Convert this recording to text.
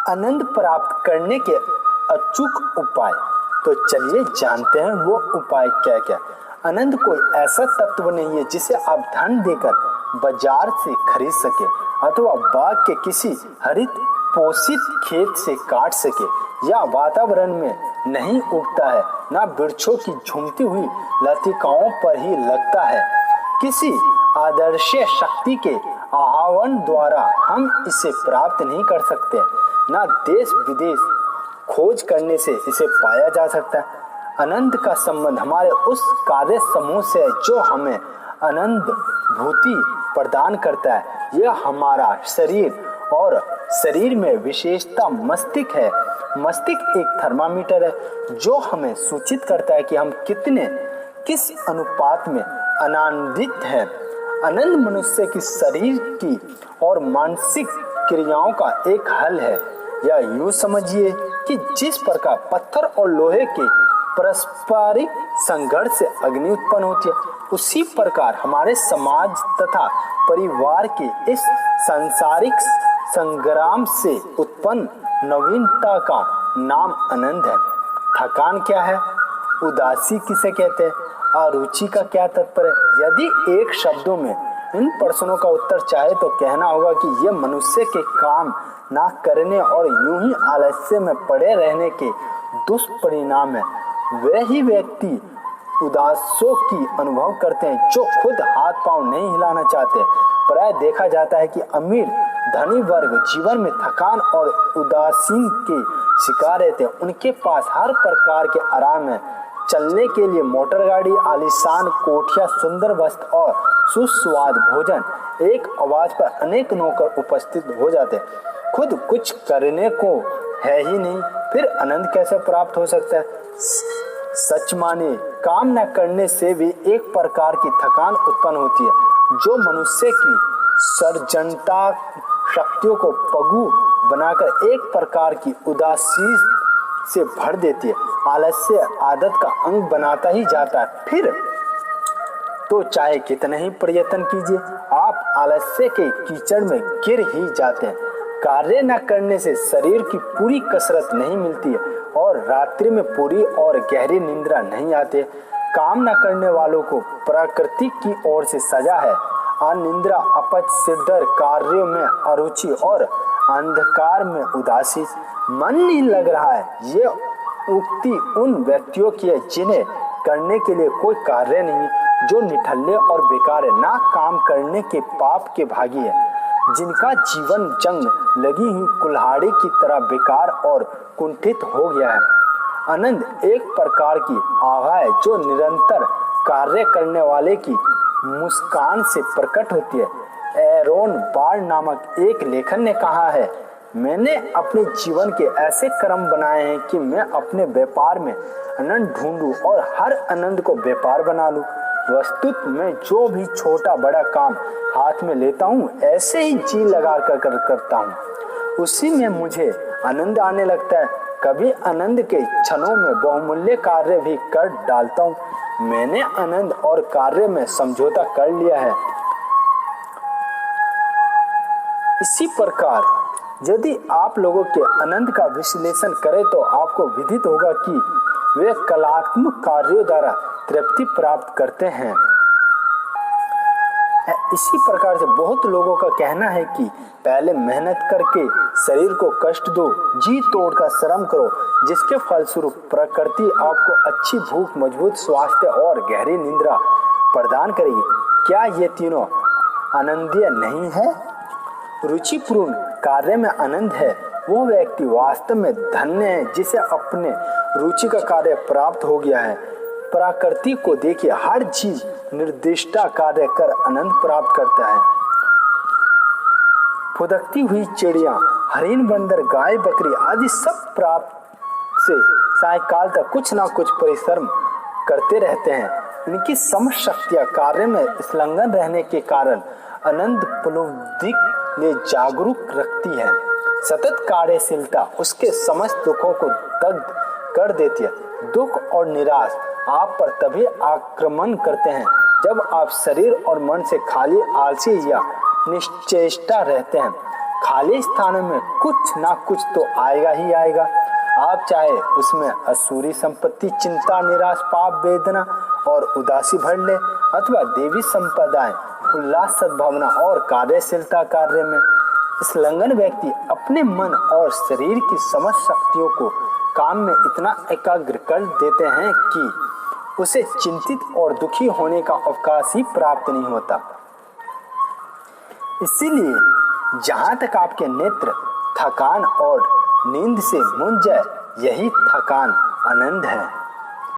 आनंद प्राप्त करने के अचूक उपाय। तो चलिए जानते हैं वो उपाय क्या क्या। आनंद कोई ऐसा तत्व नहीं है जिसे आप धन देकर बाजार से खरीद सके अथवा बाग के किसी हरित पोषित खेत से काट सके, या वातावरण में नहीं उगता है, ना वृक्षों की झूमती हुई लतिकाओं पर ही लगता है। किसी आदर्श शक्ति के आह्वान द्वारा हम इसे प्राप्त नहीं कर सकते, ना देश विदेश खोज करने से इसे पाया जा सकता है। आनंद का संबंध हमारे उस कार्य समूह से है जो हमें आनंद भूति प्रदान करता है। यह हमारा शरीर और शरीर में विशेषता मस्तिष्क है। मस्तिष्क एक थर्मामीटर है जो हमें सूचित करता है कि हम किस अनुपात में आनंदित हैं। आनंद मनुष्य की शरीर की और मानसिक क्रियाओं का एक हल है। या यूं समझिए कि जिस प्रकार पत्थर और लोहे के पारस्परिक संघर्ष से अग्नि उत्पन्न होती है, उसी प्रकार हमारे समाज तथा परिवार के इस सांसारिक संग्राम से उत्पन्न नवीनता का नाम आनंद है। थकान क्या है? उदासी किसे कहते हैं? अरुचि का क्या तात्पर्य है? यदि एक शब्दों में इन प्रश्नों का उत्तर चाहे तो कहना होगा कि यह मनुष्य के काम ना करने और यूं ही आलस्य में पड़े रहने के दुष्परिणाम है। वे ही व्यक्ति उदासों की अनुभव करते हैं जो खुद हाथ पांव नहीं हिलाना चाहते। प्राय देखा जाता है कि अमीर धनी वर्ग जीवन में थकान और उदासीन के शिकार रहते हैं। उनके पास हर प्रकार के आराम है। चलने के लिए मोटर गाड़ी, आलीशान कोठियां, सुंदर वस्त्र और सुस्वाद भोजन। एक आवाज पर अनेक नौकर उपस्थित हो जाते हैं। खुद कुछ करने को है ही नहीं, फिर आनंद कैसे प्राप्त हो सकता है? सच माने काम न करने से भी एक प्रकार की थकान उत्पन्न होती है जो मनुष्य की सर्जनता शक्तियों को पगु बनाकर एक प्रकार की उदासी से भर देती है। आलस्य आदत का अंग बनाता ही जाता है। फिर तो चाहे कितने ही प्रयत्न कीजिए, आप आलस्य के कीचड़ में गिर ही जाते हैं। कार्य न करने से शरीर की पूरी कसरत नहीं मिलती है और रात्रि में पूरी और गहरी निंद्रा नहीं आती है। काम न करने वालों को प्रकृति की ओर से सजा है। अनिद्रा, अपच, सिरदर्द, कार्यों में अरुचि और अंधकार में उदासी। मन नहीं लग रहा है, ये उक्ति उन व्यक्तियों की है जिन्हें करने के लिए कोई कार्य नहीं, जो निठल्ले और बेकार है, ना काम करने के पाप के भागी है, जिनका जीवन जंग लगी हुई कुल्हाड़ी की तरह बेकार और कुंठित हो गया है। आनंद एक प्रकार की आभा है जो निरंतर कार्य करने वाले की मुस्कान से प्रकट होती है। एरोन बार नामक एक लेखक ने कहा है, मैंने अपने जीवन के ऐसे कर्म बनाए हैं कि मैं अपने व्यापार में आनंद ढूंढूं और हर आनंद को व्यापार बना लूं। वस्तुत मैं जो भी छोटा बड़ा काम हाथ में लेता हूँ ऐसे ही जी लगा कर करता हूँ, उसी में मुझे आनंद आने लगता है। कभी आनंद के क्षणों में बहुमूल्य कार्य भी कर डालता हूँ। मैंने आनंद और कार्य में समझौता कर लिया है। इसी प्रकार यदि आप लोगों के आनंद का विश्लेषण करें तो आपको विदित होगा कि वे कलात्मक कार्यों द्वारा तृप्ति प्राप्त करते हैं। इसी प्रकार से बहुत लोगों का कहना है कि पहले मेहनत करके शरीर को कष्ट दो, जी तोड़ कर श्रम करो, जिसके फलस्वरूप प्रकृति आपको अच्छी भूख, मजबूत स्वास्थ्य और गहरी निद्रा प्रदान करेगी। क्या ये तीनों आनंदीय नहीं है? रुचिपूर्ण कार्य में आनंद है वो व्यक्ति वास्तव में धन्य है जिसे अपने रुचि का कार्य प्राप्त हो गया है। प्रकृति को देखिए, हर जीव निर्दिष्ट कार्य कर आनंद प्राप्त करता है। फुदकती हुई चिड़िया, हरिण, बंदर, गाय, बकरी आदि सब प्राप्त से सायकाल तक कुछ ना कुछ परिश्रम करते रहते हैं। इनकी समस्त शक्तियां कार्य में संलग्न रहने के कारण आनंद पुलुब्धि ने जागरूक रखती है। सतत कार्यशीलता उसके समस्त दुखों को दग्ध कर देती है। दुख और निराश आप पर तभी आक्रमण करते हैं जब आप शरीर और मन से खाली, आलसी या निश्चेष्टा रहते हैं। खाली स्थानों में कुछ ना कुछ तो आएगा ही आएगा। आप चाहे उसमें असुरी संपत्ति, चिंता, निराश, पाप, वेदना और उदासी भर ले, अथवा देवी संपदाएं, उल्लास, सद्भावना और कार्यशीलता कार्य में। इस लंगन व्यक्ति अपने मन और शरीर की समस्त शक्तियों को काम में इतना एकाग्र कर देते हैं कि उसे चिंतित और दुखी होने का अवकाश ही प्राप्त नहीं होता। इसीलिए जहाँ तक आपके नेत्र थकान और नींद से मूंझ जाए, यही थकान आनंद है।